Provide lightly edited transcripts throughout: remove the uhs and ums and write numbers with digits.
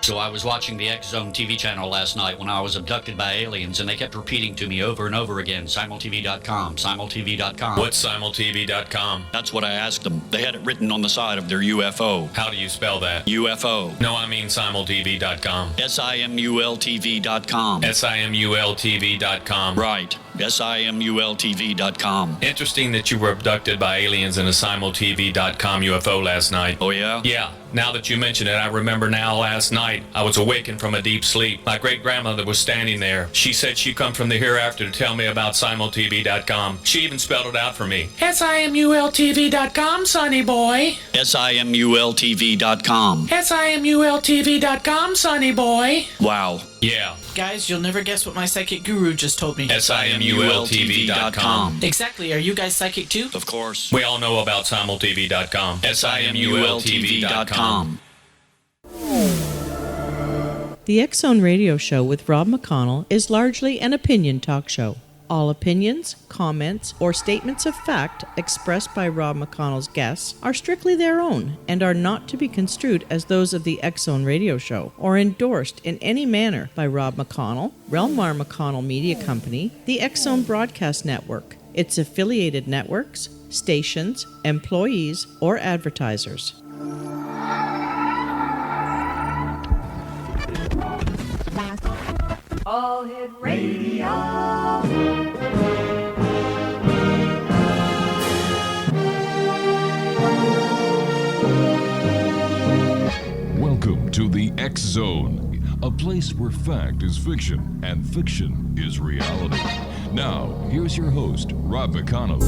So I was watching the X Zone TV channel last night when I was abducted by aliens, and they kept repeating to me over and over again, simultv.com, simultv.com. What's simultv.com? That's what I asked them. They had it written on the side of their UFO. How do you spell that? UFO. No, I mean simultv.com. simultv.com. simultv.com. Right. simultv.com. Interesting that you were abducted by aliens in a simultv.com UFO last night. Oh, yeah? Yeah. Now that you mention it, I remember now last night I was awakened from a deep sleep. My great-grandmother was standing there. She said she'd come from the hereafter to tell me about simultv.com. She even spelled it out for me. simultv.com, sonny boy. simultv.com. simultv.com, sonny boy. Wow. Yeah. Guys, you'll never guess what my psychic guru just told me. simultv.com. Exactly. Are you guys psychic too? Of course. We all know about simultv.com. simultv.com. The X Zone Radio Show with Rob McConnell is largely an opinion talk show. All opinions, comments, or statements of fact expressed by Rob McConnell's guests are strictly their own and are not to be construed as those of the X Zone Radio Show or endorsed in any manner by Rob McConnell, Relmar McConnell Media Company, the X Zone Broadcast Network, its affiliated networks, stations, employees, or advertisers. All Hit Radio. Welcome to the X Zone, a place where fact is fiction and fiction is reality. Now, here's your host, Rob McConnell.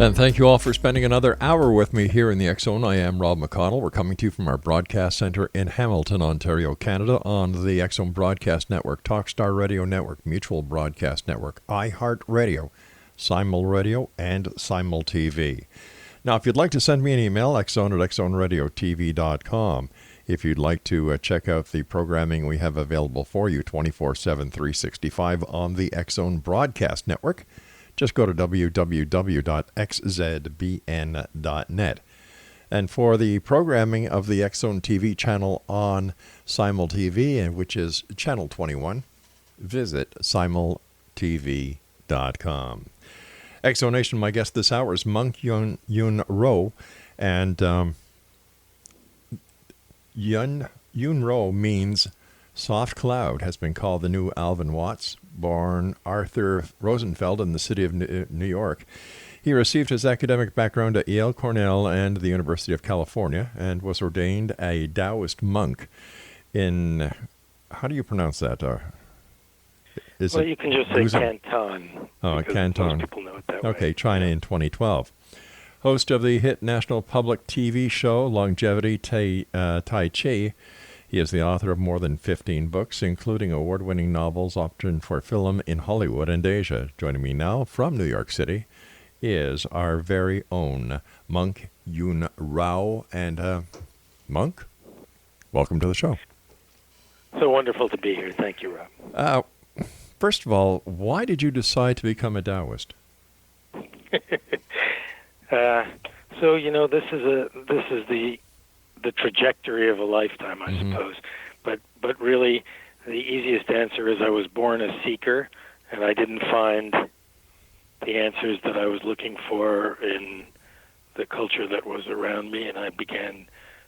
And thank you all for spending another hour with me here in the X Zone. I am Rob McConnell. We're coming to you from our broadcast center in Hamilton, Ontario, Canada, on the X Zone Broadcast Network, Talkstar Radio Network, Mutual Broadcast Network, iHeartRadio, Simul Radio, and Simul TV. Now, if you'd like to send me an email, xzone@xzoneradiotv.com. If you'd like to check out the programming we have available for you 24/7, 365 on the X Zone Broadcast Network, just go to www.xzbn.net. And for the programming of the X Zone TV channel on Simul TV, which is channel 21, visit simultv.com. X Zone Nation, my guest this hour is Monk Yun Ro, and Yun Ro means soft cloud, has been called the new Alvin Watts, born Arthur Rosenfeld in the city of New York. He received his academic background at Yale, Cornell, and the University of California, and was ordained a Taoist monk in, how do you pronounce that? Well, you can just say Canton. Oh, Canton. Most people know it that Okay, way. China in 2012. Host of the hit national public TV show Longevity Tai Chi, he is the author of more than 15 books, including award-winning novels optioned for film in Hollywood and Asia. Joining me now from New York City is our very own Monk Yun Rao. And Monk, welcome to the show. So wonderful to be here. Thank you, Rob. First of all, why did you decide to become a Taoist? So this is the trajectory of a lifetime, I suppose. But really, the easiest answer is I was born a seeker, and I didn't find the answers that I was looking for in the culture that was around me, and I began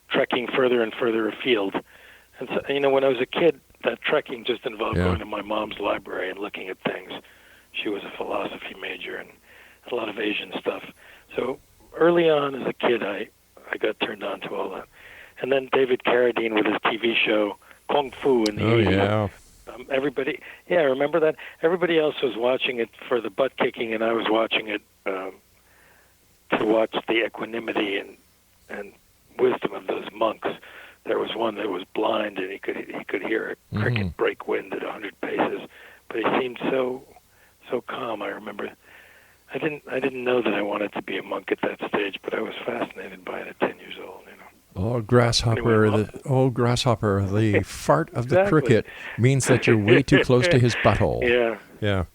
trekking further and further afield. And so, when I was a kid, that trekking just involved going to my mom's library and looking at things. She was a philosophy major and a lot of Asian stuff. So early on as a kid, I got turned on to all that. And then David Carradine with his TV show Kung Fu in the 80s. Yeah. I remember that. Everybody else was watching it for the butt kicking, and I was watching it to watch the equanimity and wisdom of those monks. There was one that was blind, and he could hear a cricket break wind at 100 paces, he seemed so calm. I remember I didn't know that I wanted to be a monk at that stage, but I was fascinated by it at 10 years old. Oh, grasshopper! Anyway, Grasshopper! The fart of the Exactly. cricket means that you're way too close to his butthole. Yeah.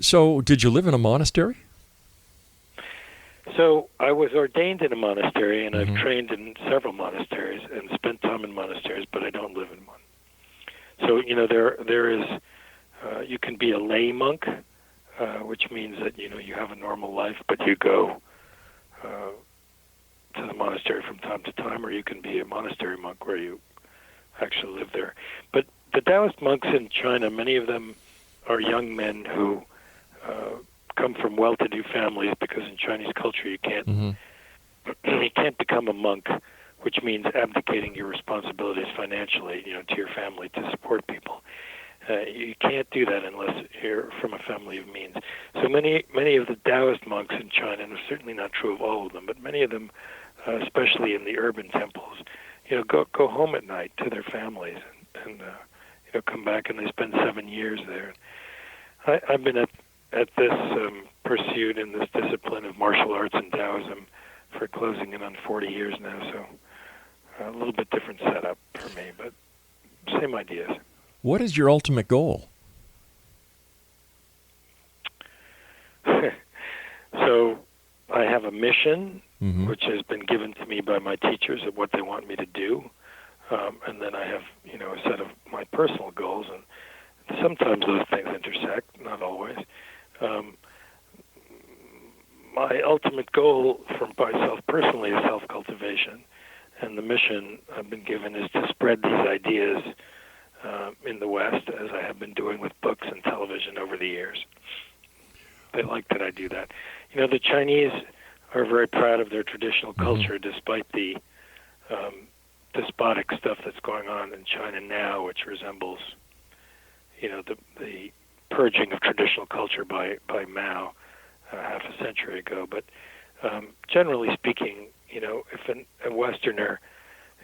So, did you live in a monastery? So I was ordained in a monastery, and I've trained in several monasteries and spent time in monasteries, but I don't live in one. So there is you can be a lay monk, which means that you have a normal life, but you go to the monastery from time to time, or you can be a monastery monk where you actually live there. But the Taoist monks in China, many of them are young men who come from well-to-do families, because in Chinese culture you can't you can't become a monk, which means abdicating your responsibilities financially, to your family to support people. You can't do that unless you're from a family of means. So many of the Taoist monks in China, and it's certainly not true of all of them, but many of them, especially in the urban temples, go home at night to their families and come back, and they spend 7 years there. I've been at this pursuit and this discipline of martial arts and Taoism for closing in on 40 years now, so a little bit different setup for me, but same ideas. What is your ultimate goal? So I have a mission, which has been given to me by my teachers of what they want me to do, and then I have a set of my personal goals, and sometimes those things intersect, not always. My ultimate goal for myself personally is self-cultivation, and the mission I've been given is to spread these ideas in the West, as I have been doing with books and television over the years. They like that I do that. The Chinese are very proud of their traditional culture, despite the despotic stuff that's going on in China now, which resembles, the purging of traditional culture by Mao half a century ago. But generally speaking, if a Westerner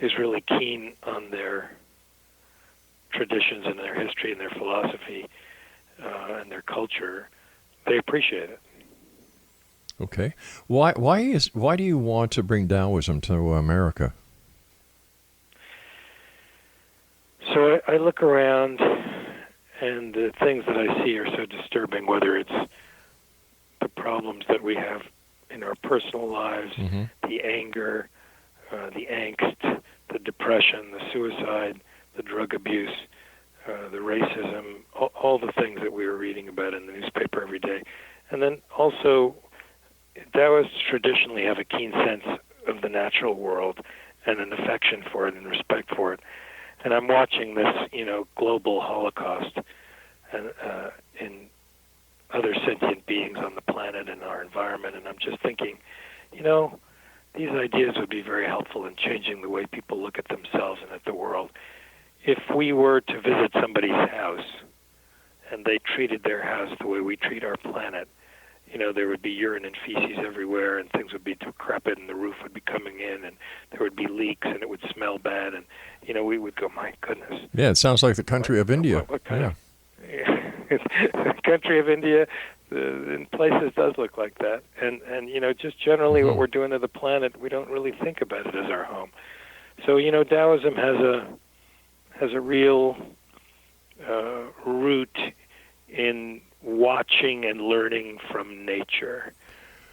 is really keen on their traditions and their history and their philosophy and their culture, they appreciate it. Okay. Why do you want to bring Taoism to America? So I look around, and the things that I see are so disturbing, whether it's the problems that we have in our personal lives, the anger, the angst, the depression, the suicide, the drug abuse, the racism, all the things that we are reading about in the newspaper every day. And then also, Taoists traditionally have a keen sense of the natural world and an affection for it and respect for it. And I'm watching this, global holocaust and in other sentient beings on the planet and our environment, and I'm just thinking, these ideas would be very helpful in changing the way people look at themselves and at the world. If we were to visit somebody's house and they treated their house the way we treat our planet, there would be urine and feces everywhere, and things would be decrepit, and the roof would be coming in, and there would be leaks, and it would smell bad, and we would go, my goodness. Yeah, it sounds like the country of India. What kind of the country of India in places does look like that, and just generally what we're doing to the planet, we don't really think about it as our home. So Taoism has a real root in watching and learning from nature,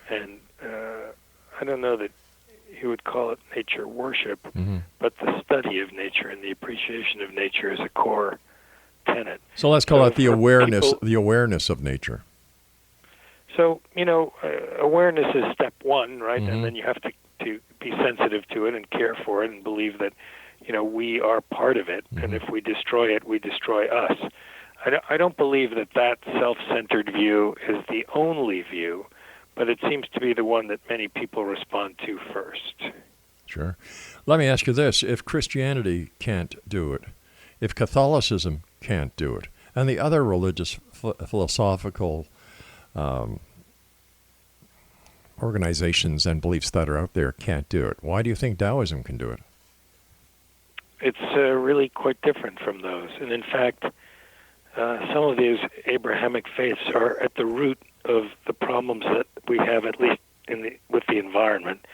and I don't know that you would call it nature worship, but the study of nature and the appreciation of nature is a core tenet. So let's call it the awareness, people, the awareness of nature. So awareness is step one, right? And then you have to be sensitive to it and care for it and believe that we are part of it, and if we destroy it, we destroy us. I don't believe that self-centered view is the only view, but it seems to be the one that many people respond to first. Sure. Let me ask you this. If Christianity can't do it, if Catholicism can't do it, and the other religious philosophical organizations and beliefs that are out there can't do it, why do you think Taoism can do it? It's really quite different from those. And in fact, some of these Abrahamic faiths are at the root of the problems that we have, at least with the environment,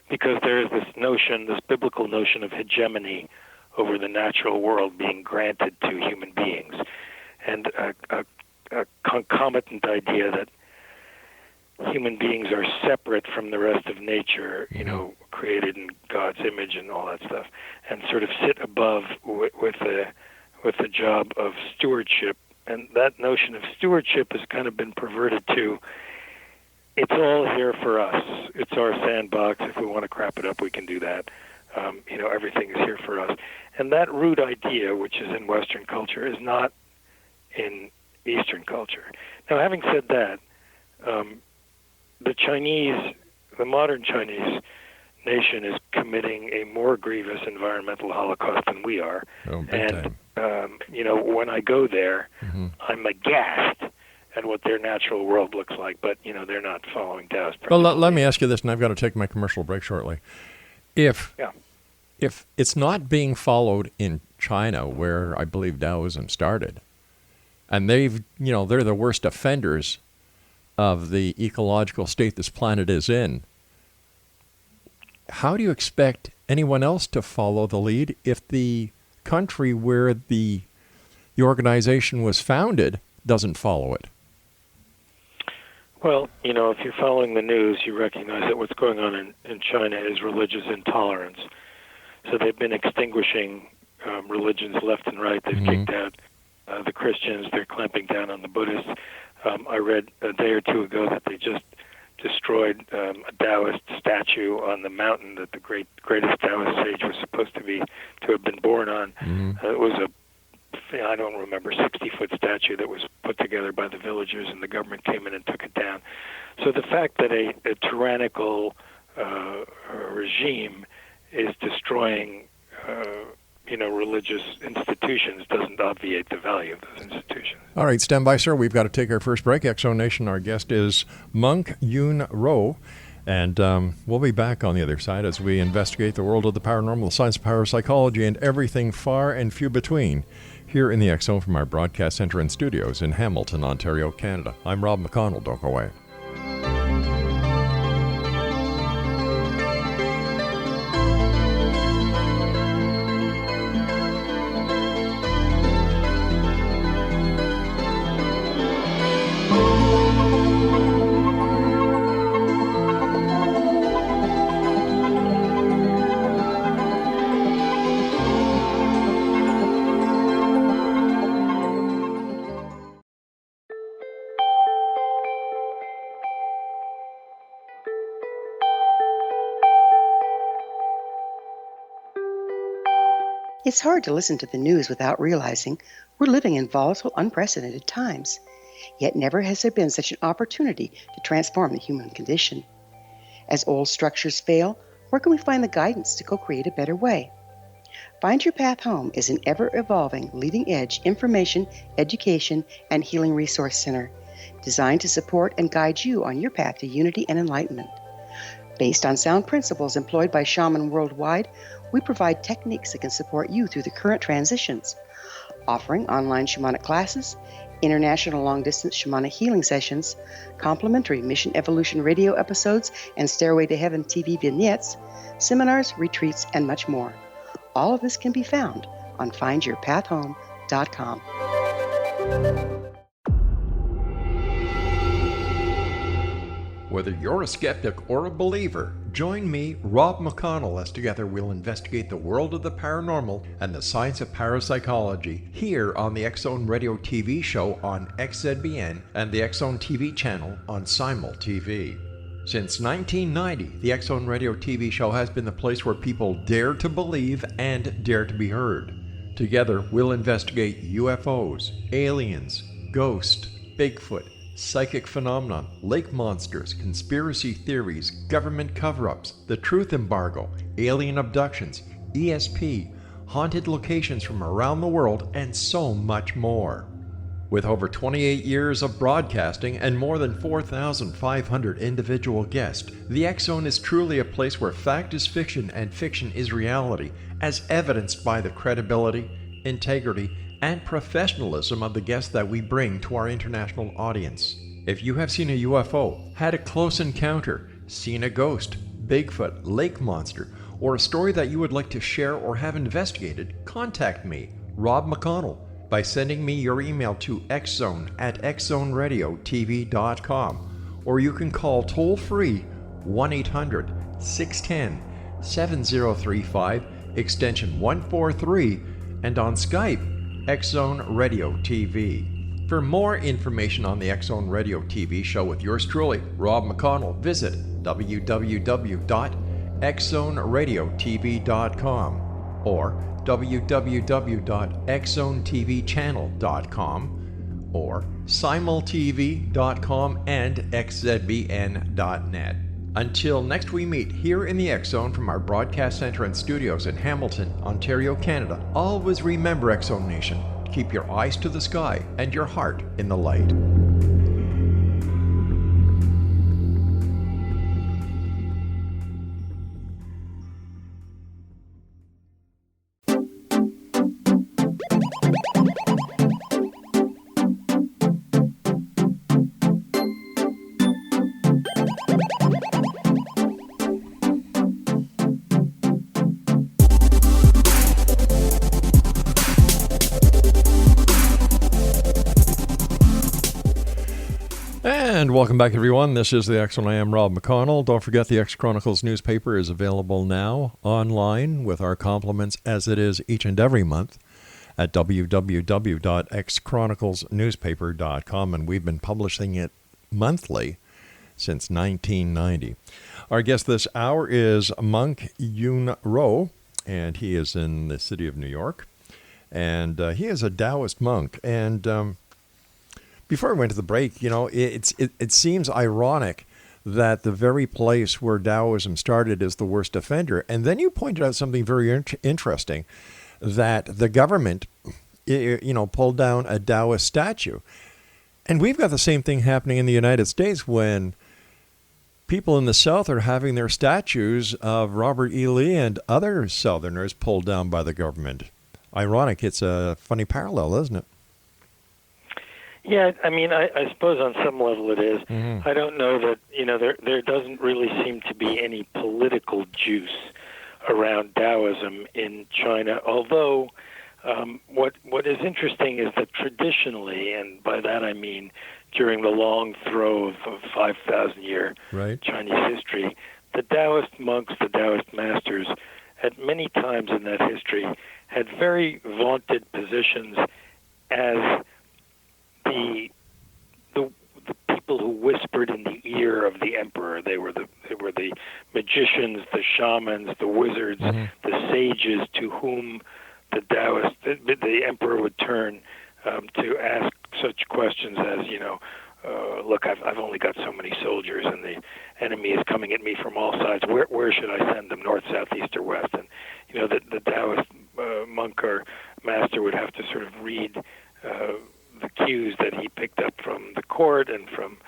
because there is this notion, this biblical notion of hegemony over the natural world being granted to human beings, and a concomitant idea that human beings are separate from the rest of nature, created in God's image and all that stuff, and sort of sit above with the job of stewardship. And that notion of stewardship has kind of been perverted to, it's all here for us. It's our sandbox. If we want to crap it up, we can do that. Everything is here for us. And that root idea, which is in Western culture, is not in Eastern culture. Now, having said that, the modern Chinese nation is committing a more grievous environmental holocaust than we are. Time. When I go there, I'm aghast at what their natural world looks like, but, they're not following Taoist principles. Well, let me ask you this, and I've got to take my commercial break shortly. If it's not being followed in China, where I believe Taoism started, and they're the worst offenders of the ecological state this planet is in, how do you expect anyone else to follow the lead if the country where the organization was founded doesn't follow it? Well, if you're following the news, you recognize that what's going on in China is religious intolerance. So they've been extinguishing religions left and right. They've kicked out the Christians. They're clamping down on the Buddhists. I read a day or two ago that they just destroyed a Taoist statue on the mountain that the greatest Taoist sage was supposed to have been born on. It was I don't remember, 60-foot statue that was put together by the villagers, and the government came in and took it down. So the fact that a tyrannical regime is destroying religious institutions doesn't obviate the value of those institutions. All right, stand by, sir. We've got to take our first break. Exo Nation, our guest is Monk Yoon Ro, and we'll be back on the other side as we investigate the world of the paranormal, the science of parapsychology, and everything far and few between here in the Exo from our broadcast center and studios in Hamilton, Ontario, Canada. I'm Rob McConnell. Don't go away. It's hard to listen to the news without realizing we're living in volatile, unprecedented times. Yet never has there been such an opportunity to transform the human condition. As old structures fail, where can we find the guidance to co-create a better way? Find Your Path Home is an ever-evolving, leading-edge information, education, and healing resource center designed to support and guide you on your path to unity and enlightenment. Based on sound principles employed by shamans worldwide, we provide techniques that can support you through the current transitions, offering online shamanic classes, international long-distance shamanic healing sessions, complimentary Mission Evolution radio episodes and Stairway to Heaven TV vignettes, seminars, retreats, and much more. All of this can be found on findyourpathhome.com. Whether you're a skeptic or a believer, join me, Rob McConnell, as together we'll investigate the world of the paranormal and the science of parapsychology here on the X-Zone Radio TV show on XZBN and the X-Zone TV channel on Simul TV. Since 1990, the X-Zone Radio TV show has been the place where people dare to believe and dare to be heard. Together, we'll investigate UFOs, aliens, ghosts, Bigfoot, psychic phenomenon, lake monsters, conspiracy theories, government cover-ups, the truth embargo, alien abductions, ESP, haunted locations from around the world, and so much more. With over 28 years of broadcasting and more than 4,500 individual guests, the X-Zone is truly a place where fact is fiction and fiction is reality, as evidenced by the credibility, integrity, and professionalism of the guests that we bring to our international audience. If you have seen a UFO, had a close encounter, seen a ghost, Bigfoot, lake monster, or a story that you would like to share or have investigated, contact me, Rob McConnell, by sending me your email to xzone@xzoneradiotv.com, or you can call toll-free 1-800-610-7035, extension 143, and on Skype, Xzone Radio TV. For more information on the Xzone Radio TV show with yours truly, Rob McConnell, visit www.xzoneradiotv.com or www.xzonetvchannel.com or simultv.com and xzbn.net. Until next we meet here in the X Zone from our broadcast center and studios in Hamilton, Ontario, Canada, always remember, X Zone Nation, keep your eyes to the sky and your heart in the light. And welcome back, everyone. This is the X Zone. I am Rob McConnell. Don't forget the X Chronicles newspaper is available now online with our compliments as it is each and every month at www.xchroniclesnewspaper.com, and we've been publishing it monthly since 1990. Our guest this hour is Monk Yun Ro, and he is in the city of New York, and he is a Taoist monk. And before I went to the break, you know, it seems ironic that the very place where Taoism started is the worst offender. And then you pointed out something very interesting, that the government, pulled down a Taoist statue. And we've got the same thing happening in the United States when people in the South are having their statues of Robert E. Lee and other Southerners pulled down by the government. Ironic. It's a funny parallel, isn't it? Yeah, I mean, I suppose on some level it is. Mm-hmm. I don't know that, there doesn't really seem to be any political juice around Taoism in China, although what is interesting is that traditionally, and by that I mean during the long throw of 5,000-year Chinese history, the Taoist monks, the Taoist masters, at many times in that history had very vaunted positions as the people who whispered in the ear of the emperor. They were the magicians, the shamans, the wizards, the sages to whom the emperor would turn to ask such questions as, look, I've only got so many soldiers, and the enemy is coming at me from all sides. Where should I send them? North, south, east, or west? And the Taoist monk or master would have to sort of read the cues that he picked up from the court and from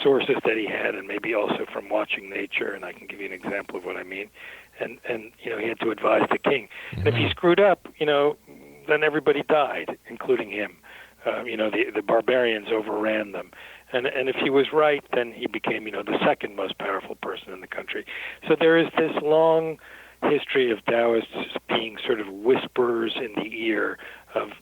sources that he had, and maybe also from watching nature. And I can give you an example of what I mean. And he had to advise the king. And if he screwed up, then everybody died, including him. The barbarians overran them. And if he was right, then he became, the second most powerful person in the country. So there is this long history of Taoists being sort of whisperers in the ear of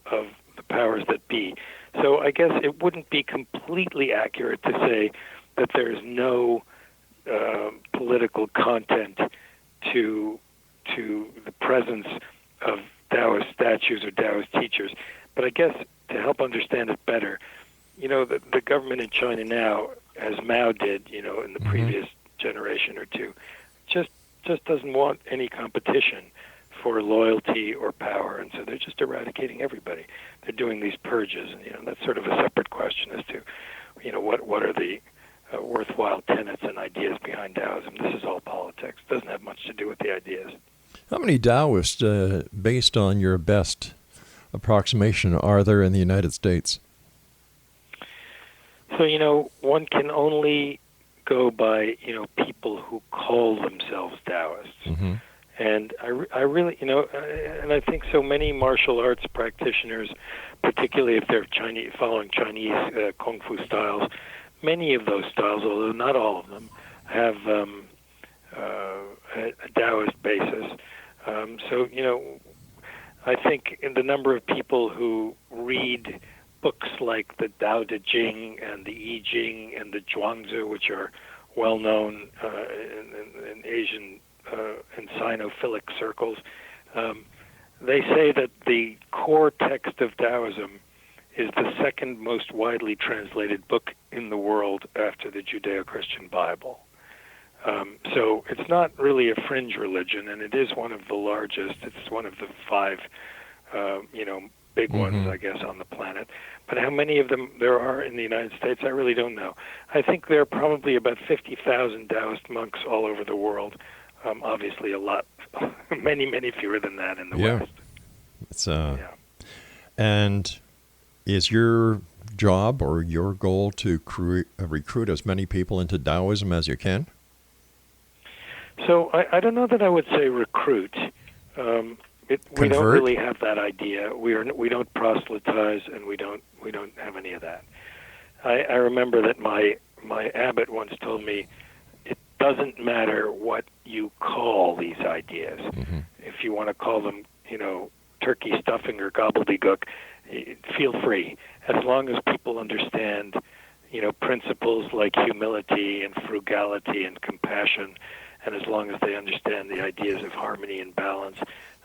the powers that be. So I guess it wouldn't be completely accurate to say that there's no political content to the presence of Taoist statues or Taoist teachers. But I guess to help understand it better, the government in China now, as Mao did, in the previous generation or two, just doesn't want any competition for loyalty or power, and so they're just eradicating everybody. They're doing these purges, and that's sort of a separate question as to, what are the worthwhile tenets and ideas behind Taoism. This is all politics. It doesn't have much to do with the ideas. How many Taoists, based on your best approximation, are there in the United States? So, one can only go by, people who call themselves Taoists. And I really, and I think so many martial arts practitioners, particularly if they're following Chinese Kung Fu styles, many of those styles, although not all of them, have a Taoist basis. So, I think in the number of people who read books like the Tao Te Ching and the I Ching and the Zhuangzi, which are well known in Asian and Sinophilic circles, they say that the core text of Taoism is the second most widely translated book in the world after the Judeo-Christian Bible. So it's not really a fringe religion, and it is one of the largest. It's one of the 5, big ones, I guess, on the planet. But how many of them there are in the United States, I really don't know. I think there are probably about 50,000 Taoist monks all over the world. Obviously, a lot, many, many fewer than that in the West. It's And is your job or your goal to recruit as many people into Taoism as you can? So I don't know that I would say recruit. We don't really have that idea. We don't proselytize, and we don't have any of that. I remember that my abbot once told me, it doesn't matter what you call these ideas. If you want to call them, turkey stuffing or gobbledygook, feel free, as long as people understand, principles like humility and frugality and compassion, and as long as they understand the ideas of harmony and balance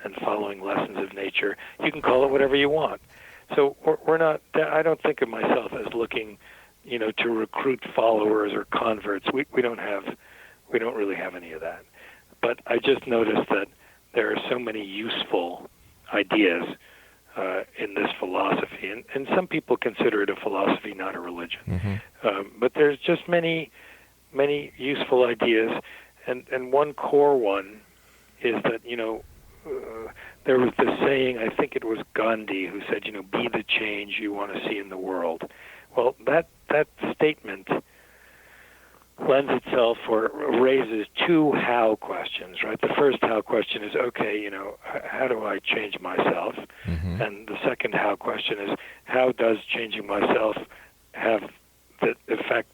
and following lessons of nature, you can call it whatever you want. So we're not. I don't think of myself as looking, to recruit followers or converts. We don't really have any of that. But I just noticed that there are so many useful ideas in this philosophy, and some people consider it a philosophy, not a religion. But there's just many useful ideas, and one core one is that there was this saying, I think it was Gandhi, who said, be the change you want to see in the world. Well, that statement lends itself or raises 2 how questions, right? The first how question is, okay, how do I change myself? And the second how question is, how does changing myself have the effect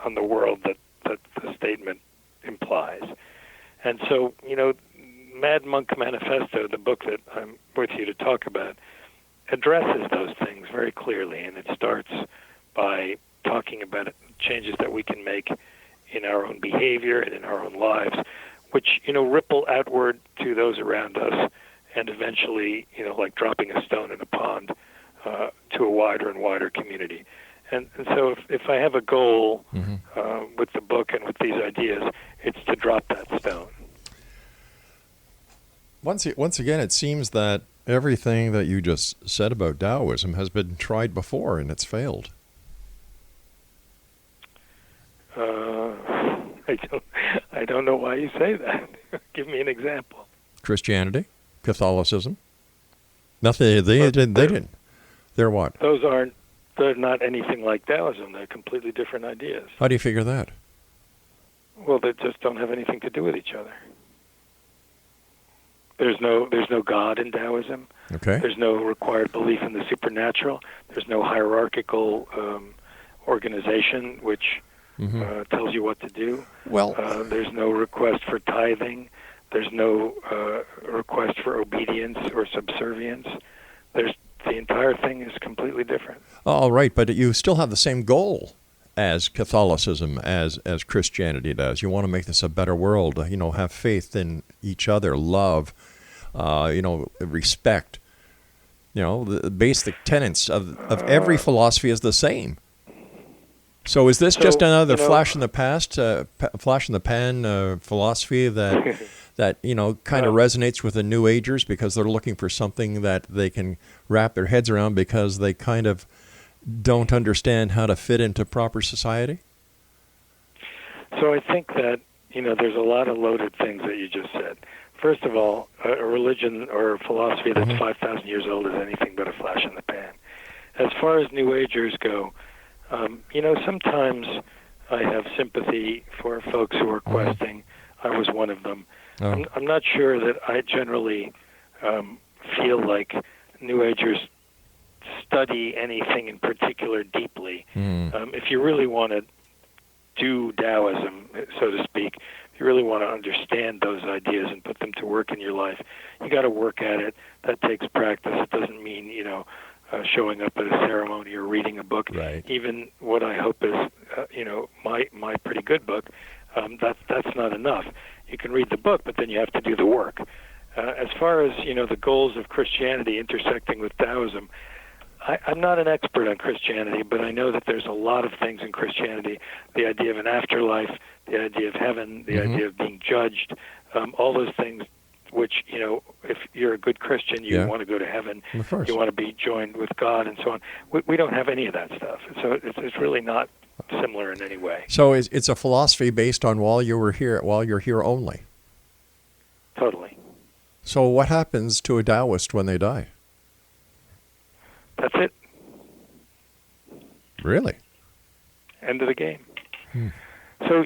on the world that the statement implies? And so, Mad Monk Manifesto, the book that I'm with you to talk about, addresses those things very clearly, and it starts by talking about changes that we can make in our own behavior and in our own lives, which, ripple outward to those around us, and eventually, like dropping a stone in a pond, to a wider and wider community. And so if I have a goal with the book and with these ideas, it's to drop that stone. Once again, it seems that everything that you just said about Taoism has been tried before and it's failed. I don't know why you say that. Give me an example. Christianity, Catholicism. Nothing. They didn't. They're what? They're not anything like Taoism. They're completely different ideas. How do you figure that? Well, they just don't have anything to do with each other. There's no God in Taoism. Okay. There's no required belief in the supernatural. There's no hierarchical organization which tells you what to do. Well, there's no request for tithing. There's no request for obedience or subservience. The entire thing is completely different. All right, but you still have the same goal as Catholicism, as Christianity does. You want to make this a better world. Have faith in each other, love, respect. The basic tenets of every philosophy is the same. So is this just another flash in the past, flash in the pan philosophy that kind of resonates with the New Agers because they're looking for something that they can wrap their heads around because they kind of don't understand how to fit into proper society? So I think that, there's a lot of loaded things that you just said. First of all, a religion or a philosophy that's 5,000 years old is anything but a flash in the pan. As far as New Agers go, sometimes I have sympathy for folks who are questing. I was one of them. Oh. I'm not sure that I generally feel like New Agers study anything in particular deeply. If you really want to do Taoism, so to speak, if you really want to understand those ideas and put them to work in your life, you got to work at it. That takes practice. It doesn't mean, showing up at a ceremony or reading a book. Right. Even what I hope is, my pretty good book, that's not enough. You can read the book, but then you have to do the work. As far as, the goals of Christianity intersecting with Taoism, I'm not an expert on Christianity, but I know that there's a lot of things in Christianity, the idea of an afterlife, the idea of heaven, the idea of being judged, all those things which, if you're a good Christian, you want to go to heaven, you want to be joined with God and so on. We don't have any of that stuff. So it's really not similar in any way. So it's a philosophy based on while you're here only. Totally. So what happens to a Taoist when they die? That's it. Really? End of the game. So,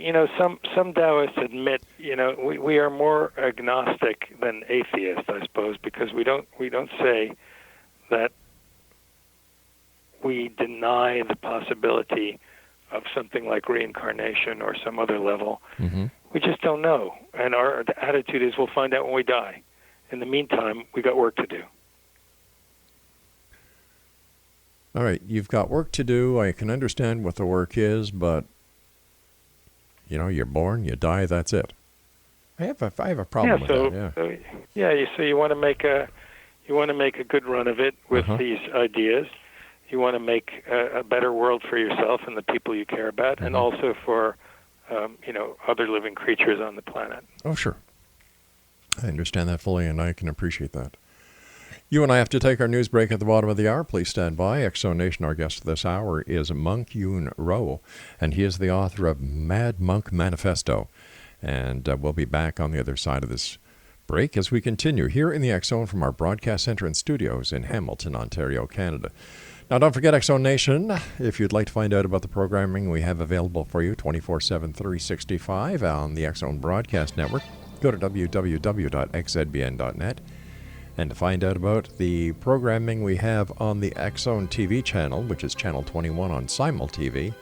some Taoists admit, we are more agnostic than atheist, I suppose, because we don't say that we deny the possibility of something like reincarnation or some other level. We just don't know. And our attitude is we'll find out when we die. In the meantime, we got work to do. All right, you've got work to do. I can understand what the work is, but you're born, you die, that's it. I have a problem with that. So you want to make a good run of it with these ideas. You want to make a better world for yourself and the people you care about, and also for other living creatures on the planet. Oh, sure. I understand that fully, and I can appreciate that. You and I have to take our news break at the bottom of the hour. Please stand by. Exo Nation, our guest this hour is Monk Yoon Ro, and he is the author of Mad Monk Manifesto. And we'll be back on the other side of this break as we continue here in the Exxon from our broadcast center and studios in Hamilton, Ontario, Canada. Now, don't forget, Exo Nation, if you'd like to find out about the programming we have available for you 24/7, 365 on the Exxon Broadcast Network, go to www.xzbn.net. And to find out about the programming we have on the Exxon TV channel, which is channel 21 on Simul TV,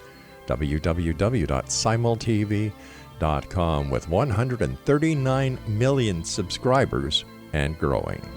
www.simultv.com, with 139 million subscribers and growing.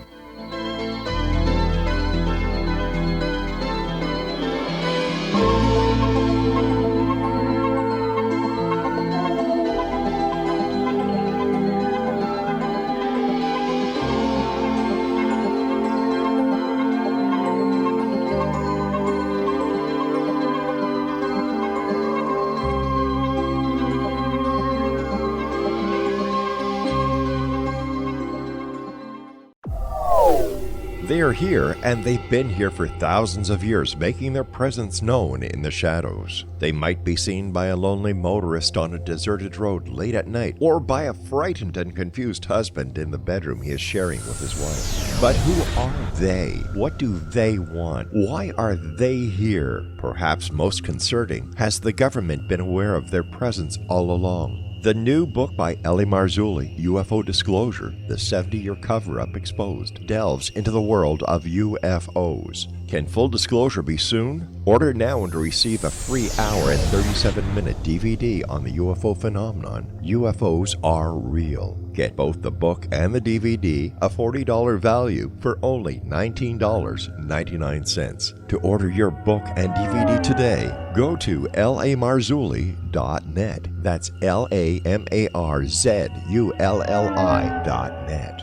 They are here, and they've been here for thousands of years, making their presence known in the shadows. They might be seen by a lonely motorist on a deserted road late at night, or by a frightened and confused husband in the bedroom he is sharing with his wife. But who are they? What do they want? Why are they here? Perhaps most concerning, has the government been aware of their presence all along? The new book by Elie Marzulli, UFO Disclosure, the 70-year cover-up exposed, delves into the world of UFOs. Can full disclosure be soon? Order now and receive a free hour and 37-minute DVD on the UFO phenomenon. UFOs are real. Get both the book and the DVD, a $40 value, for only $19.99. To order your book and DVD today, go to lamarzulli.net. That's LAMARZULLI.net.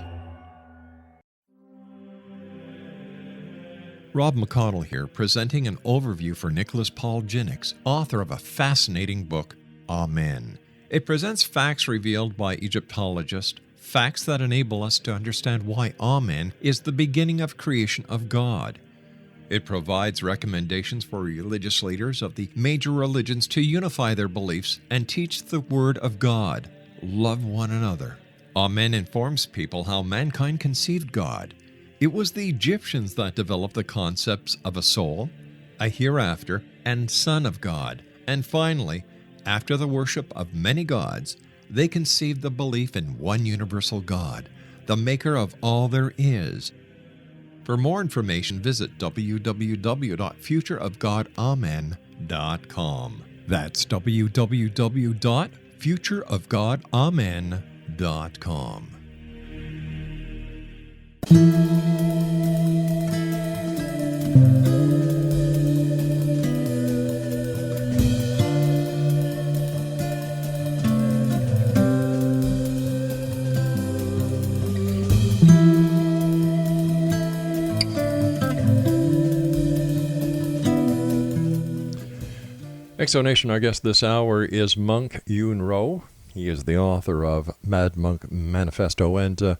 Rob McConnell here, presenting an overview for Nicholas Paul Jennings, author of a fascinating book, Amen. It presents facts revealed by Egyptologists, facts that enable us to understand why Amen is the beginning of creation of God. It provides recommendations for religious leaders of the major religions to unify their beliefs and teach the Word of God. Love one another. Amen informs people how mankind conceived God. It was the Egyptians that developed the concepts of a soul, a hereafter, and Son of God. And finally, after the worship of many gods, they conceived the belief in one universal God, the maker of all there is. For more information, visit www.futureofgodamen.com. That's www.futureofgodamen.com. Exonation, our guest this hour is Monk Yoon Ro. He is the author of Mad Monk Manifesto. And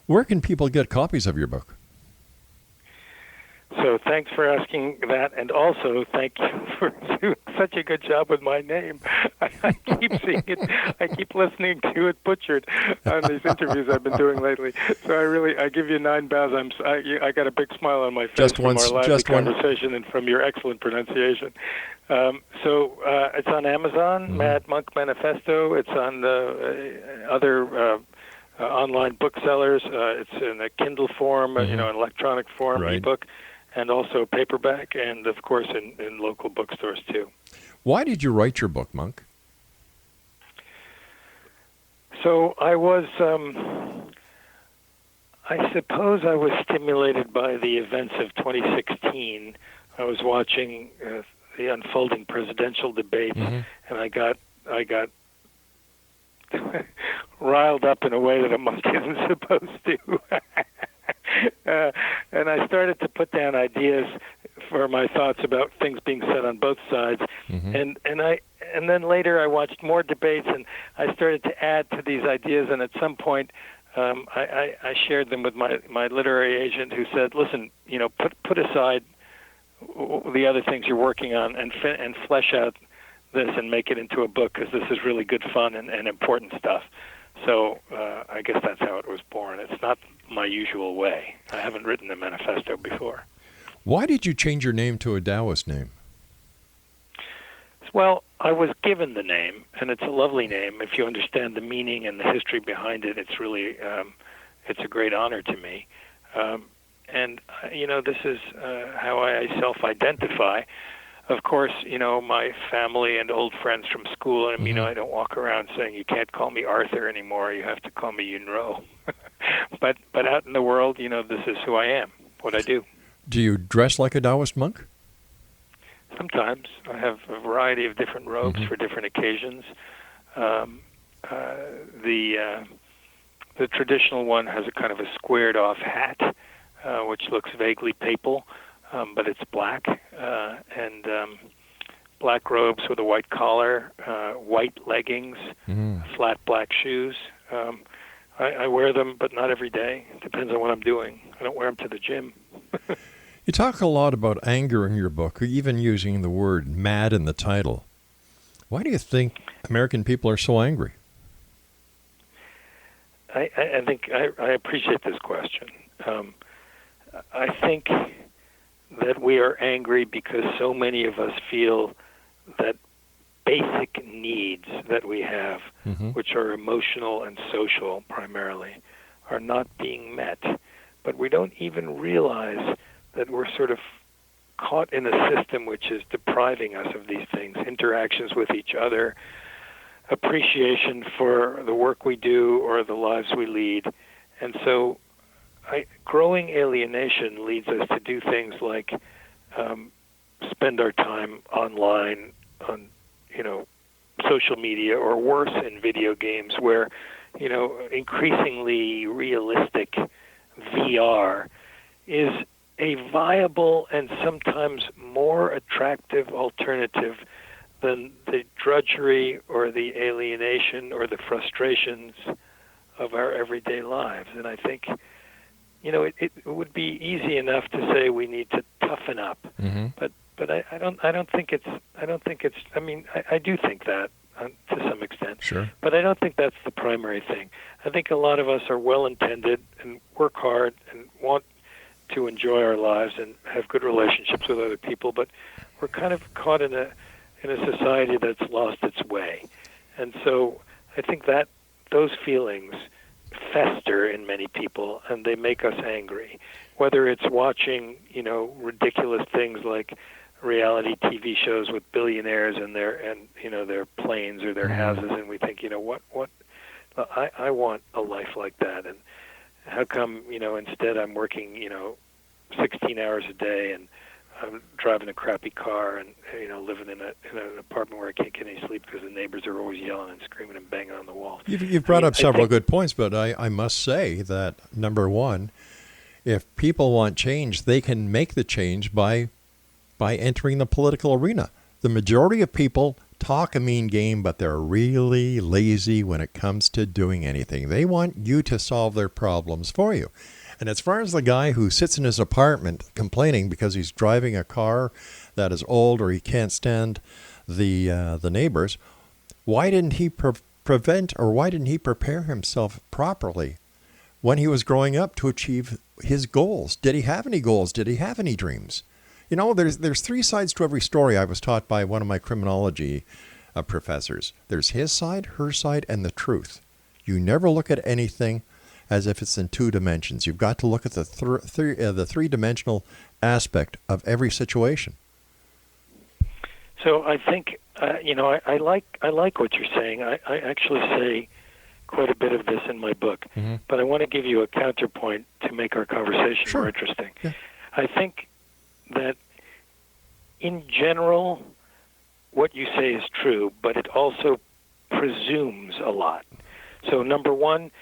where can people get copies of your book? So thanks for asking that, and also thank you for doing such a good job with my name. I keep seeing it. I keep listening to it butchered on these interviews I've been doing lately. So I give you 9 bows. I got a big smile on my face from our lively conversation and from your excellent pronunciation. So it's on Amazon, Mad Monk Manifesto. It's on the other online booksellers. It's in a Kindle form, an electronic form, ebook, and also paperback, and of course in local bookstores too. Why did you write your book, Monk? So I suppose I was stimulated by the events of 2016. I was watching the unfolding presidential debates, and I got riled up in a way that a monk isn't supposed to. And I started to put down ideas for my thoughts about things being said on both sides. And then later I watched more debates, and I started to add to these ideas. And at some point, I shared them with my literary agent, who said, "Listen, put aside the other things you're working on and flesh out this and make it into a book, because this is really good fun and important stuff." So I guess that's how it was born. It's not my usual way. I haven't written a manifesto before. Why did you change your name to a Taoist name? Well, I was given the name, and it's a lovely name. If you understand the meaning and the history behind it, it's really it's a great honor to me. And this is how I self-identify. Of course, my family and old friends from school, I don't walk around saying, "You can't call me Arthur anymore, you have to call me Yoon Ro." But out in the world, this is who I am, what I do. Do you dress like a Taoist monk? Sometimes. I have a variety of different robes for different occasions. The traditional one has a kind of a squared-off hat, which looks vaguely papal, but it's black, and black robes with a white collar, white leggings, flat black shoes. I wear them, but not every day. It depends on what I'm doing. I don't wear them to the gym. You talk a lot about anger in your book, even using the word mad in the title. Why do you think American people are so angry? I think I appreciate this question. I think that we are angry because so many of us feel that basic needs that we have, which are emotional and social primarily, are not being met. But we don't even realize that we're sort of caught in a system which is depriving us of these things: interactions with each other, appreciation for the work we do or the lives we lead. And so growing alienation leads us to do things like spend our time online on social media, or worse, in video games, where increasingly realistic VR is a viable and sometimes more attractive alternative than the drudgery or the alienation or the frustrations of our everyday lives. And I think it would be easy enough to say we need to toughen up, but I don't think it's. I mean, I do think that to some extent. Sure. But I don't think that's the primary thing. I think a lot of us are well-intended and work hard and want to enjoy our lives and have good relationships with other people, but we're kind of caught in a society that's lost its way. And so I think that those feelings fester in many people, and they make us angry. Whether it's watching, ridiculous things like reality TV shows with billionaires and their planes or their houses, and we think, what? I want a life like that, and how come, instead I'm working, 16 hours a day, and I'm driving a crappy car, and living in an apartment where I can't get any sleep because the neighbors are always yelling and screaming and banging on the walls. You've brought up several good points, but I must say that, number one, if people want change, they can make the change by entering the political arena. The majority of people talk a mean game, but they're really lazy when it comes to doing anything. They want you to solve their problems for you. And as far as the guy who sits in his apartment complaining because he's driving a car that is old or he can't stand the neighbors, why didn't he prevent, or why didn't he prepare himself properly when he was growing up to achieve his goals? Did he have any goals? Did he have any dreams? There's three sides to every story. I was taught by one of my criminology professors. There's his side, her side, and the truth. You never look at anything as if it's in two dimensions. You've got to look at the three-dimensional aspect of every situation. So I think, I like what you're saying. I actually say quite a bit of this in my book, but I want to give you a counterpoint to make our conversation more interesting. Yeah. I think that in general, what you say is true, but it also presumes a lot. So number one,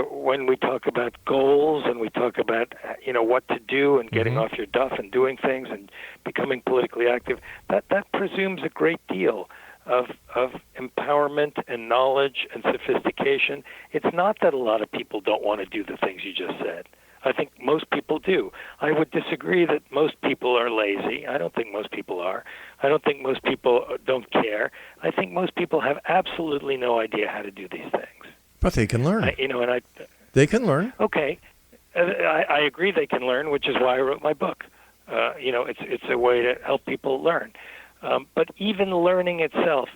when we talk about goals and we talk about what to do and getting off your duff and doing things and becoming politically active, that presumes a great deal of empowerment and knowledge and sophistication. It's not that a lot of people don't want to do the things you just said. I think most people do. I would disagree that most people are lazy. I don't think most people are. I don't think most people don't care. I think most people have absolutely no idea how to do these things. But they can learn. They can learn. Okay. I agree they can learn, which is why I wrote my book. It's a way to help people learn. But even learning itself,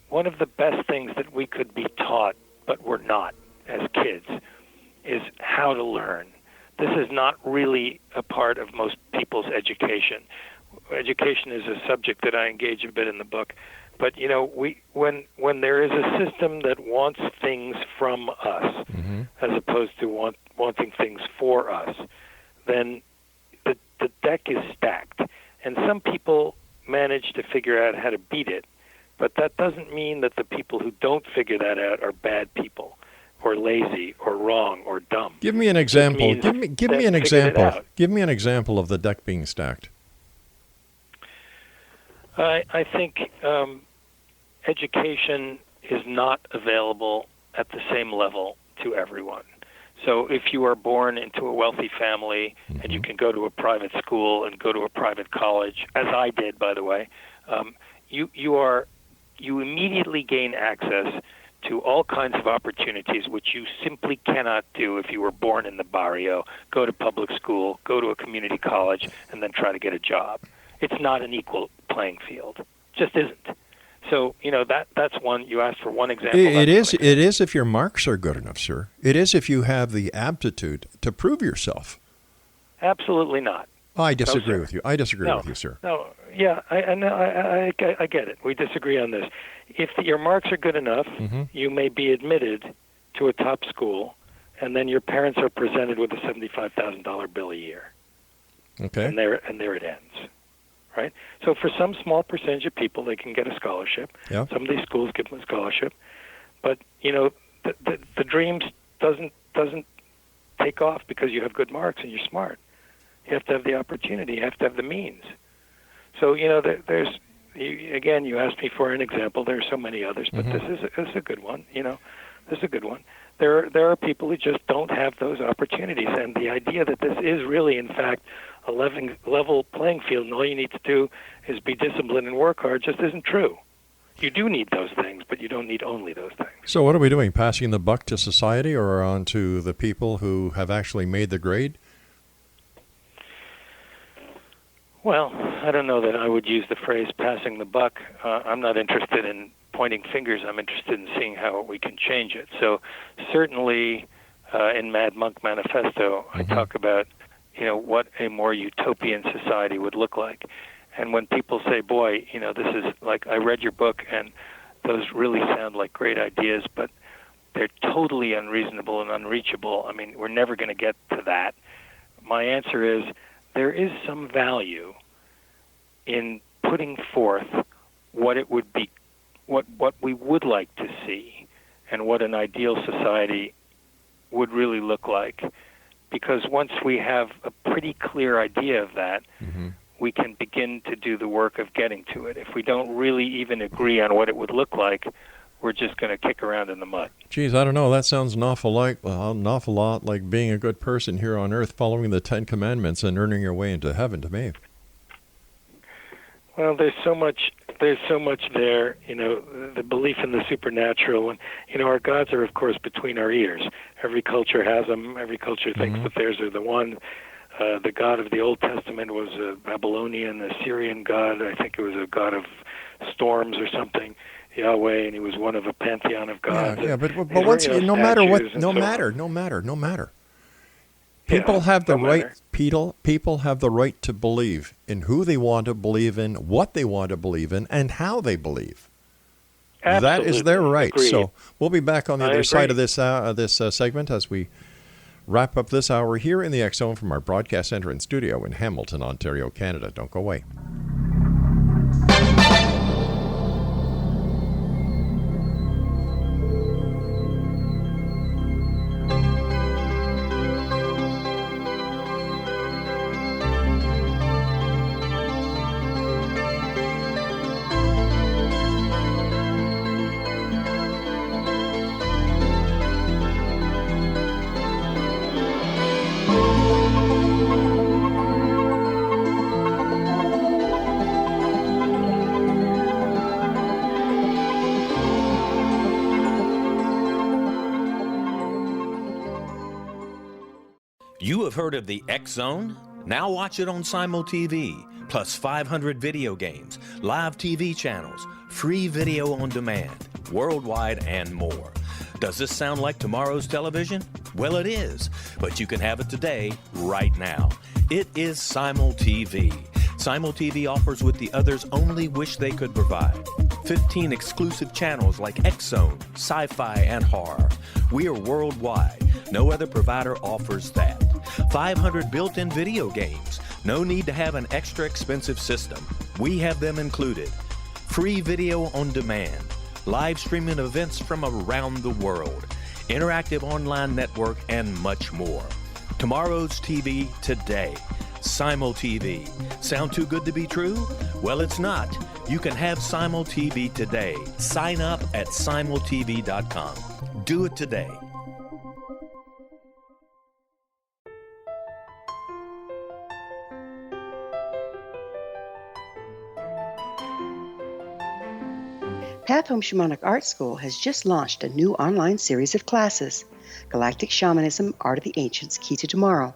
one of the best things that we could be taught, but we're not as kids, is how to learn. This is not really a part of most people's education. Education is a subject that I engage a bit in the book. But, when there is a system that wants things from us, as opposed to wanting things for us, then the deck is stacked. And some people manage to figure out how to beat it, but that doesn't mean that the people who don't figure that out are bad people, or lazy, or wrong, or dumb. Give me an example. Give me an example. Give me an example of the deck being stacked. I think education is not available at the same level to everyone. So if you are born into a wealthy family and you can go to a private school and go to a private college, as I did, by the way, you immediately gain access to all kinds of opportunities which you simply cannot do if you were born in the barrio, go to public school, go to a community college, and then try to get a job. It's not an equal playing field. It just isn't. So, that's one. You asked for one example. It is if your marks are good enough, sir. It is if you have the aptitude to prove yourself. Absolutely not. I disagree with you. I disagree with you, sir. No, yeah, I get it. We disagree on this. If your marks are good enough, you may be admitted to a top school, and then your parents are presented with a $75,000 bill a year. Okay. And there it ends. Right? So for some small percentage of people, they can get a scholarship. Yeah. Some of these schools give them a scholarship. But, the dreams doesn't take off because you have good marks and you're smart. You have to have the opportunity. You have to have the means. So, there's, again, you asked me for an example. There are so many others, but this is a good one. This is a good one. There are people who just don't have those opportunities. And the idea that this is really, in fact, a level playing field and all you need to do is be disciplined and work hard just isn't true. You do need those things, but you don't need only those things. So what are we doing, passing the buck to society or on to the people who have actually made the grade? Well, I don't know that I would use the phrase passing the buck. I'm not interested in pointing fingers. I'm interested in seeing how we can change it. So certainly in Mad Monk Manifesto, I talk about, what a more utopian society would look like. And when people say, boy, this is like, I read your book and those really sound like great ideas, but they're totally unreasonable and unreachable. I mean, we're never going to get to that. My answer is there is some value in putting forth what it would be, what we would like to see, and what an ideal society would really look like. Because once we have a pretty clear idea of that, we can begin to do the work of getting to it. If we don't really even agree on what it would look like, we're just going to kick around in the mud. Geez, I don't know. That sounds an awful lot like being a good person here on earth, following the Ten Commandments and earning your way into heaven to me. Well, there's so much there, the belief in the supernatural. And, our gods are, of course, between our ears. Every culture has them. Every culture thinks that theirs are the one. The god of the Old Testament was a Babylonian, Assyrian god. I think it was a god of storms or something, Yahweh, and he was one of a pantheon of gods. Yeah, but once no matter what, no matter. People have the right. People have the right to believe in who they want to believe in, what they want to believe in, and how they believe. Absolutely. That is their right. Agreed. So we'll be back on the other side of this segment as we wrap up this hour here in the X Zone from our broadcast center and studio in Hamilton, Ontario, Canada. Don't go away. You have heard of the X Zone? Now watch it on Simul TV, plus 500 video games, live TV channels, free video on demand, worldwide, and more. Does this sound like tomorrow's television? Well, it is, but you can have it today, right now. It is Simul TV. Simul TV offers what the others only wish they could provide. 15 exclusive channels like X Zone, sci-fi, and horror. We are worldwide. No other provider offers that. 500 built-in video games. No need to have an extra expensive system. We have them included. Free video on demand. Live streaming events from around the world. Interactive online network, and much more. Tomorrow's TV today. Simul TV. Sound too good to be true? Well, it's not. You can have Simul TV today. Sign up at simultv.com. Do it today. Path Home Shamanic Art School has just launched a new online series of classes, Galactic Shamanism, Art of the Ancients, Key to Tomorrow.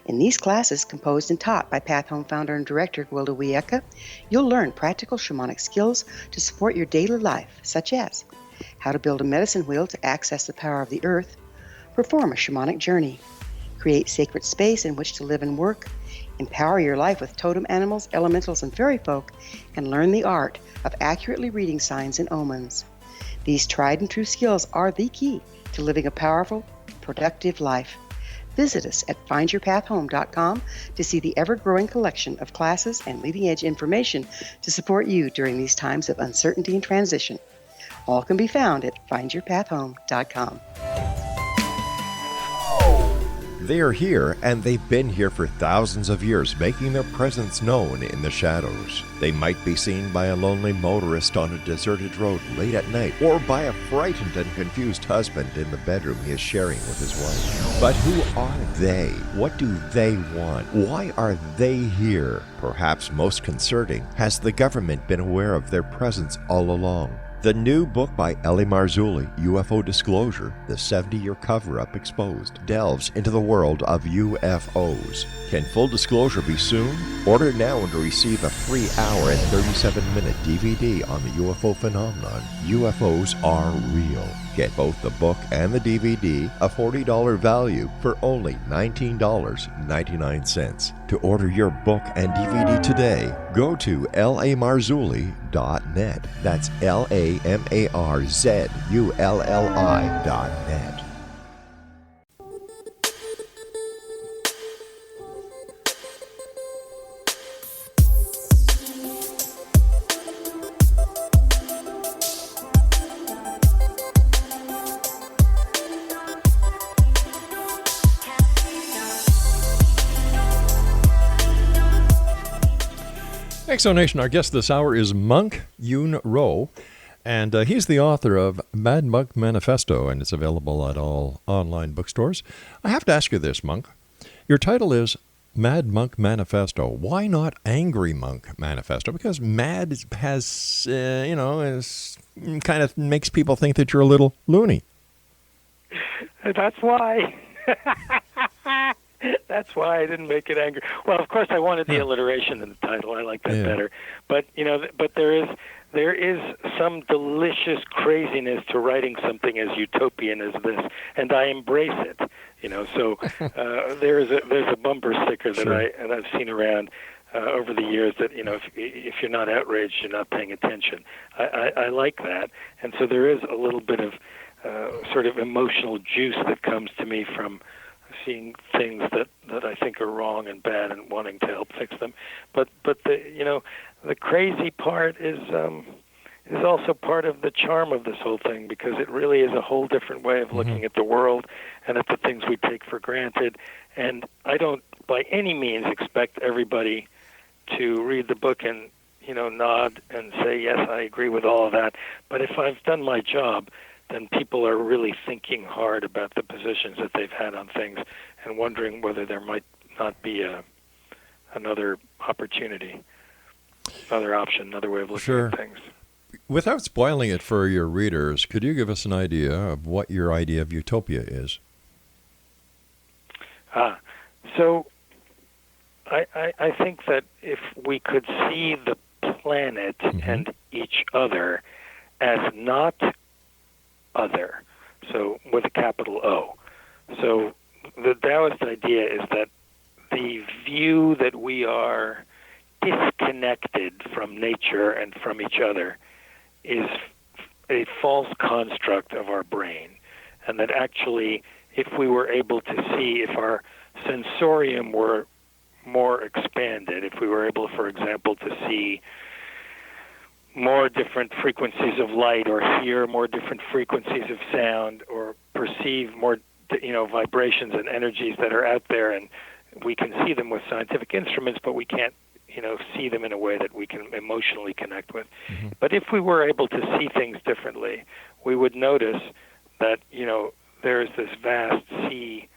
In these classes, composed and taught by Path Home founder and director Gwilda Wiyaka, you'll learn practical shamanic skills to support your daily life, such as how to build a medicine wheel to access the power of the earth, perform a shamanic journey, create sacred space in which to live and work, empower your life with totem animals, elementals, and fairy folk, and learn the art of accurately reading signs and omens. These tried and true skills are the key to living a powerful, productive life. Visit us at findyourpathhome.com to see the ever-growing collection of classes and leading-edge information to support you during these times of uncertainty and transition. All can be found at findyourpathhome.com. They are here, and they've been here for thousands of years, making their presence known in the shadows. They might be seen by a lonely motorist on a deserted road late at night, or by a frightened and confused husband in the bedroom he is sharing with his wife. But who are they? What do they want? Why are they here? Perhaps most concerning, has the government been aware of their presence all along? The new book by Ellie Marzulli, UFO Disclosure, The 70-Year Cover-Up Exposed, delves into the world of UFOs. Can full disclosure be soon? Order now and receive a free hour and 37-minute DVD on the UFO phenomenon. UFOs are real. Get both the book and the DVD, a $40 value, for only $19.99. To order your book and DVD today, go to lamarzulli.net. That's LAMARZULLI.net. Exonation, our guest this hour is Monk Yoon Ro, and he's the author of Mad Monk Manifesto, and it's available at all online bookstores. I have to ask you this, Monk. Your title is Mad Monk Manifesto. Why not Angry Monk Manifesto? Because mad has, is, kind of makes people think that you're a little loony. That's why. That's why I didn't make it angry. Well, of course, I wanted the alliteration in the title. I like that better. But but there is some delicious craziness to writing something as utopian as this, and I embrace it. So there's a bumper sticker that I've seen around over the years that if you're not outraged, you're not paying attention. I like that, and so there is a little bit of sort of emotional juice that comes to me from seeing things that I think are wrong and bad and wanting to help fix them. But the crazy part is also part of the charm of this whole thing, because it really is a whole different way of looking at the world and at the things we take for granted. And I don't by any means expect everybody to read the book and nod and say, yes, I agree with all of that. But if I've done my job, then people are really thinking hard about the positions that they've had on things and wondering whether there might not be another opportunity, another option, another way of looking at things. Without spoiling it for your readers, could you give us an idea of what your idea of utopia is? So I think that if we could see the planet and each other as not other, so with a capital O. So the Taoist idea is that the view that we are disconnected from nature and from each other is a false construct of our brain, and that actually if we were able to see, if our sensorium were more expanded, if we were able, for example, to see more different frequencies of light, or hear more different frequencies of sound, or perceive more vibrations and energies that are out there, and we can see them with scientific instruments, but we can't see them in a way that we can emotionally connect with. But if we were able to see things differently, we would notice that there is this vast sea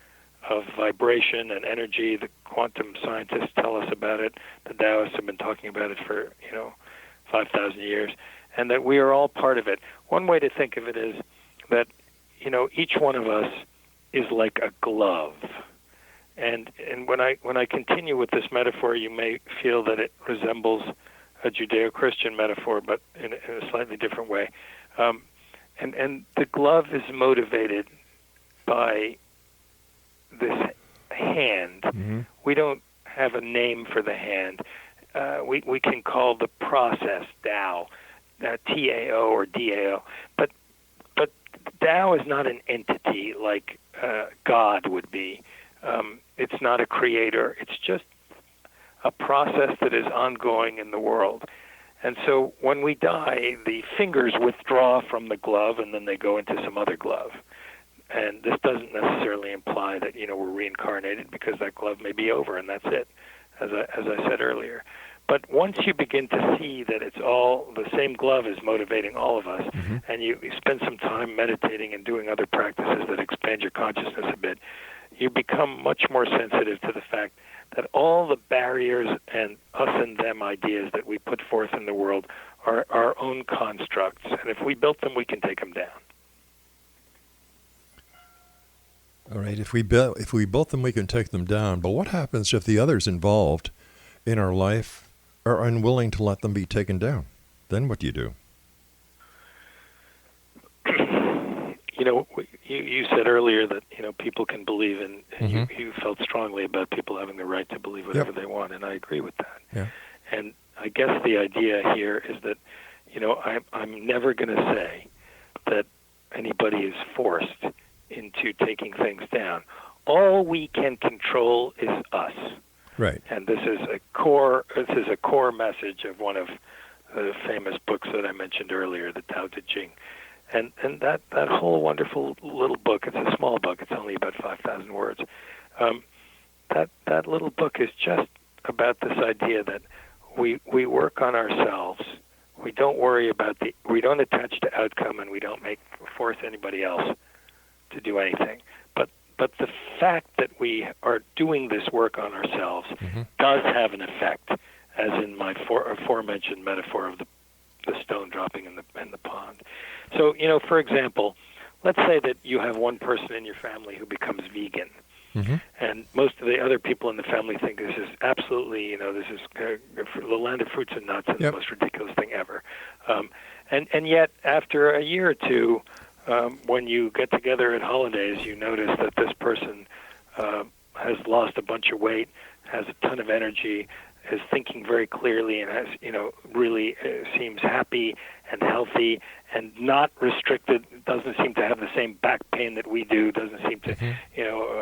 of vibration and energy. The quantum scientists tell us about it. The Taoists have been talking about it for 5,000 years, and that we are all part of it. One way to think of it is that, each one of us is like a glove. And when I continue with this metaphor, you may feel that it resembles a Judeo-Christian metaphor, but in a slightly different way. And the glove is motivated by this hand. We don't have a name for the hand. We can call the process Tao, T-A-O or D-A-O. But Tao is not an entity like God would be. It's not a creator. It's just a process that is ongoing in the world. And so when we die, the fingers withdraw from the glove, and then they go into some other glove. And this doesn't necessarily imply that we're reincarnated, because that glove may be over and that's it, as I said earlier. But once you begin to see that it's all the same glove is motivating all of us, and you spend some time meditating and doing other practices that expand your consciousness a bit, you become much more sensitive to the fact that all the barriers and us and them ideas that we put forth in the world are our own constructs, and if we built them, we can take them down. All right, if we built them, we can take them down. But what happens if the others involved in our life are unwilling to let them be taken down? Then what do you do? You said earlier that people can believe in, and you felt strongly about people having the right to believe whatever they want, and I agree with that. Yeah. And I guess the idea here is that I'm never going to say that anybody is forced into taking things down. All we can control is us. Right. And this is a core message of one of the famous books that I mentioned earlier, the Tao Te Ching. And that whole wonderful little book, it's a small book, it's only about 5,000 words. That little book is just about this idea that we work on ourselves. We don't worry about we don't attach to outcome, and we don't force anybody else to do anything. But the fact that we are doing this work on ourselves does have an effect, as in my aforementioned metaphor of the stone dropping in the pond. So, for example, let's say that you have one person in your family who becomes vegan, and most of the other people in the family think this is absolutely, this is the land of fruits and nuts and the most ridiculous thing ever. And yet, after a year or two, when you get together at holidays, you notice that this person has lost a bunch of weight, has a ton of energy, is thinking very clearly, and has, really seems happy and healthy and not restricted, doesn't seem to have the same back pain that we do, doesn't seem to,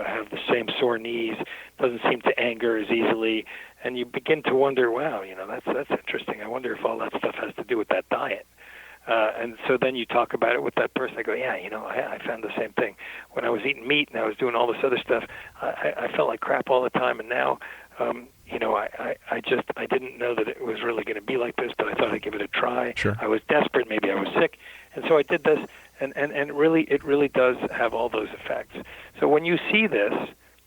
have the same sore knees, doesn't seem to anger as easily, and you begin to wonder, wow, that's interesting. I wonder if all that stuff has to do with that diet. And so then you talk about it with that person. I go, I found the same thing. When I was eating meat and I was doing all this other stuff, I felt like crap all the time. And now, I didn't know that it was really going to be like this, but I thought I'd give it a try. Sure. I was desperate. Maybe I was sick. And so I did this. And it really does have all those effects. So when you see this,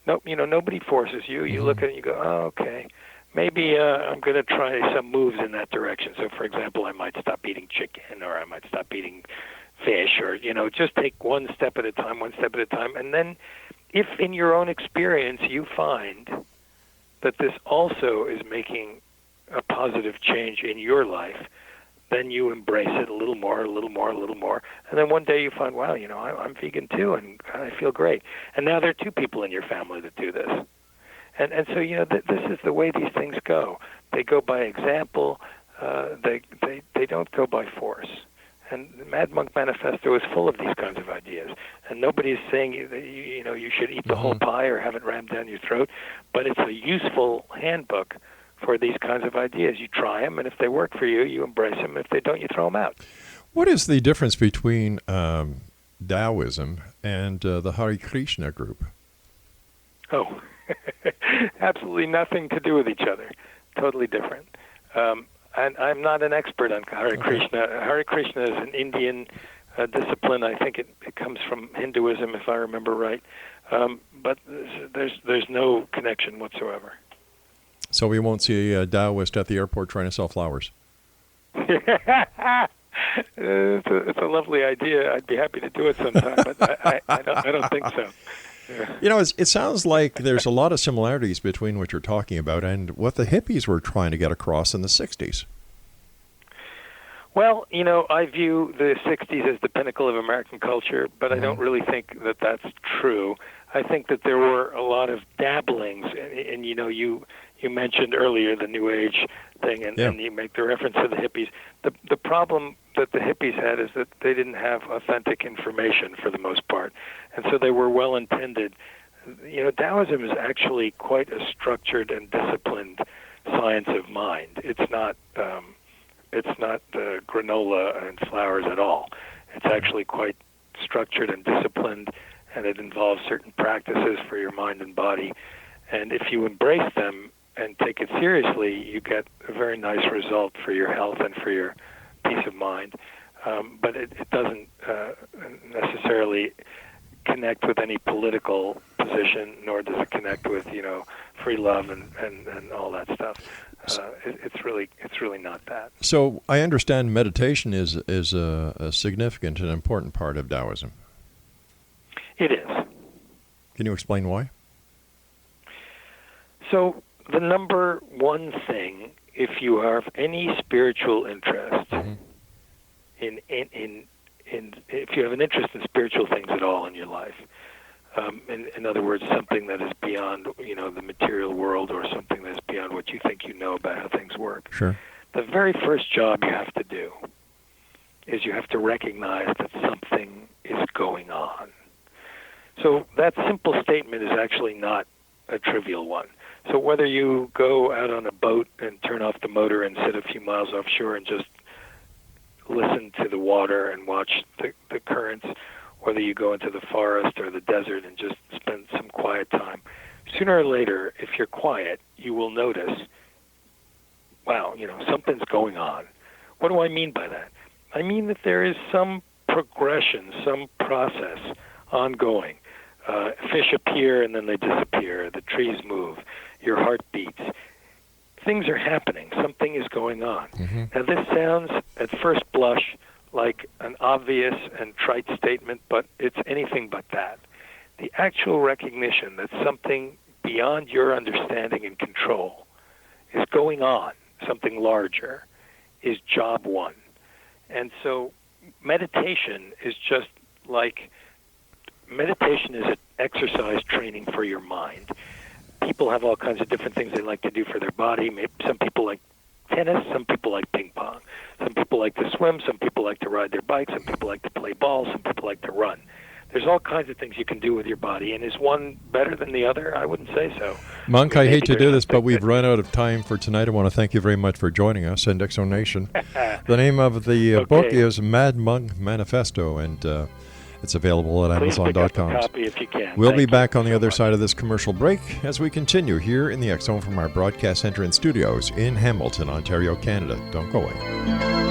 nobody forces you. You look at it and you go, oh, okay. Maybe I'm going to try some moves in that direction. So, for example, I might stop eating chicken, or I might stop eating fish, or, just take one step at a time. And then if in your own experience you find that this also is making a positive change in your life, then you embrace it a little more. And then one day you find, wow, I'm vegan too, and I feel great. And now there are two people in your family that do this. And so, this is the way these things go. They go by example. They don't go by force. And the Mad Monk Manifesto is full of these kinds of ideas. And nobody is saying you should eat the whole pie or have it rammed down your throat. But it's a useful handbook for these kinds of ideas. You try them, and if they work for you, you embrace them. If they don't, you throw them out. What is the difference between Taoism and the Hare Krishna group? Oh, absolutely nothing to do with each other. Totally different. And I'm not an expert on Hare Krishna. Hare Krishna is an Indian discipline. I think it comes from Hinduism, if I remember right. But there's no connection whatsoever. So we won't see a Taoist at the airport trying to sell flowers. It's a lovely idea. I'd be happy to do it sometime, but I don't think so. Yeah. It sounds like there's a lot of similarities between what you're talking about and what the hippies were trying to get across in the 60s. Well, I view the 60s as the pinnacle of American culture, but I don't really think that that's true. I think that there were a lot of dabblings, and you mentioned earlier the New Age thing, and you make the reference to the hippies. The problem that the hippies had is that they didn't have authentic information for the most part, and so they were well intended. Taoism is actually quite a structured and disciplined science of mind. It's not granola and flowers at all. It's actually quite structured and disciplined, and it involves certain practices for your mind and body. And if you embrace them and take it seriously, you get a very nice result for your health and for your peace of mind. But it doesn't necessarily connect with any political position, nor does it connect with, free love and all that stuff. It's really not that. So I understand meditation is a significant and important part of Taoism. It is. Can you explain why? So the number one thing, if you have any spiritual interest in if you have an interest in spiritual things at all in your life, in other words, something that is beyond the material world or something that is beyond what you think you know about how things work. Sure. The very first job you have to do is you have to recognize that something is going on. So that simple statement is actually not a trivial one. So whether you go out on a boat and turn off the motor and sit a few miles offshore and just listen to the water and watch the currents, whether you go into the forest or the desert and just spend some quiet time, sooner or later, if you're quiet, you will notice, wow, something's going on. What do I mean by that? I mean that there is some progression, some process ongoing. Fish appear and then they disappear. The trees move. Your heart beats. Things are happening. Something is going on. Now, this sounds, at first blush, like an obvious and trite statement, but it's anything but that. The actual recognition that something beyond your understanding and control is going on, something larger, is job one. And so meditation is just like, meditation is an exercise training for your mind. People have all kinds of different things they like to do for their body. Maybe some people like tennis, some people like ping pong. Some people like to swim, some people like to ride their bike, some people like to play ball, some people like to run. There's all kinds of things you can do with your body, and is one better than the other? I wouldn't say so. Monk, I hate to do this, but we've run out of time for tonight. I want to thank you very much for joining us and Exo Nation. The name of the book is Mad Monk Manifesto, and it's available at Please Amazon.com. pick up a copy if you can. We'll Thank be you back on the so other much. side of this commercial break as we continue here in the X Zone from our broadcast center and studios in Hamilton, Ontario, Canada. Don't go away.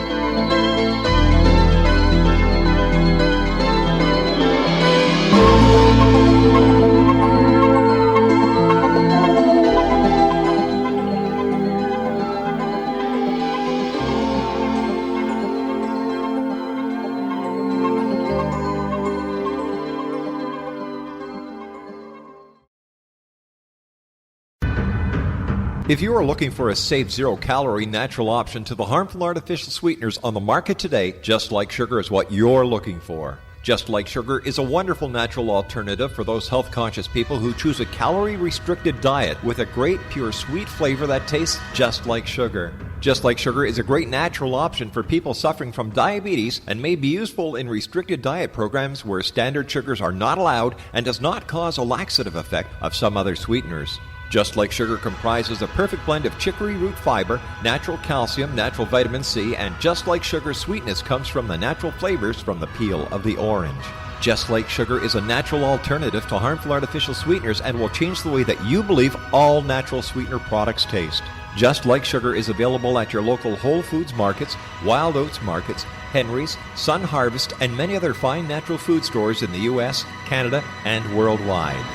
If you are looking for a safe, zero-calorie, natural option to the harmful artificial sweeteners on the market today, Just Like Sugar is what you're looking for. Just Like Sugar is a wonderful natural alternative for those health-conscious people who choose a calorie-restricted diet with a great, pure, sweet flavor that tastes just like sugar. Just Like Sugar is a great natural option for people suffering from diabetes and may be useful in restricted diet programs where standard sugars are not allowed and does not cause a laxative effect of some other sweeteners. Just Like Sugar comprises a perfect blend of chicory root fiber, natural calcium, natural vitamin C, and Just Like Sugar's sweetness comes from the natural flavors from the peel of the orange. Just Like Sugar is a natural alternative to harmful artificial sweeteners and will change the way that you believe all natural sweetener products taste. Just Like Sugar is available at your local Whole Foods markets, Wild Oats markets, Henry's, Sun Harvest, and many other fine natural food stores in the U.S., Canada, and worldwide.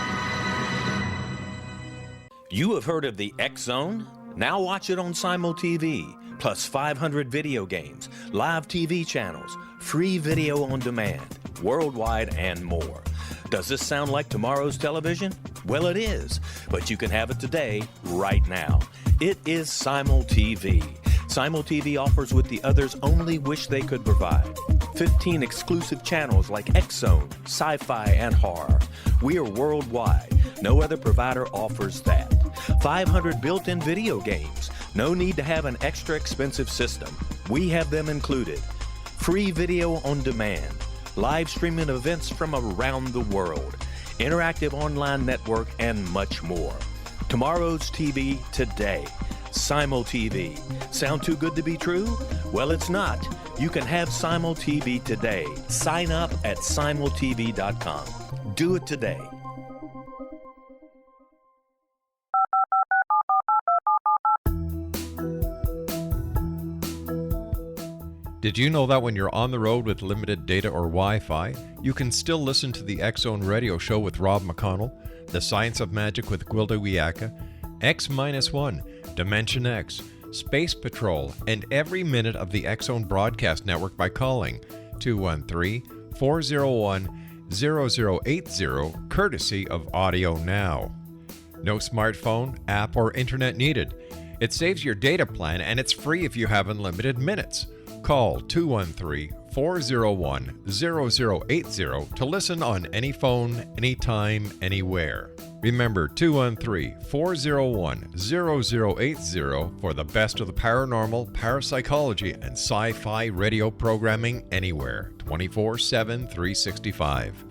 You have heard of the X Zone? Now watch it on Simul TV, plus 500 video games, live TV channels, free video on demand, worldwide, and more. Does this sound like tomorrow's television? Well, it is, but you can have it today, right now. It is Simul TV. Simul TV offers what the others only wish they could provide. 15 exclusive channels like X Zone, Sci-Fi, and Horror. We are worldwide. No other provider offers that. 500 built-in video games. No need to have an extra expensive system. We have them included. Free video on demand. Live streaming events from around the world. Interactive online network, and much more. Tomorrow's TV today. Simul TV. Sound too good to be true? Well, it's not. You can have Simul TV today. Sign up at simultv.com. Do it today. Did you know that when you're on the road with limited data or Wi-Fi, you can still listen to the X Zone radio show with Rob McConnell, The Science of Magic with Gwilda Wiyaka, X-1, Dimension X, Space Patrol, and every minute of the X-Zone Broadcast Network by calling 213-401-0080, courtesy of Audio Now. No smartphone, app, or internet needed. It saves your data plan, and it's free if you have unlimited minutes. Call 213-401-0080 to listen on any phone, anytime, anywhere. Remember 213-401-0080 for the best of the paranormal, parapsychology, and sci-fi radio programming anywhere, 24/7, 365.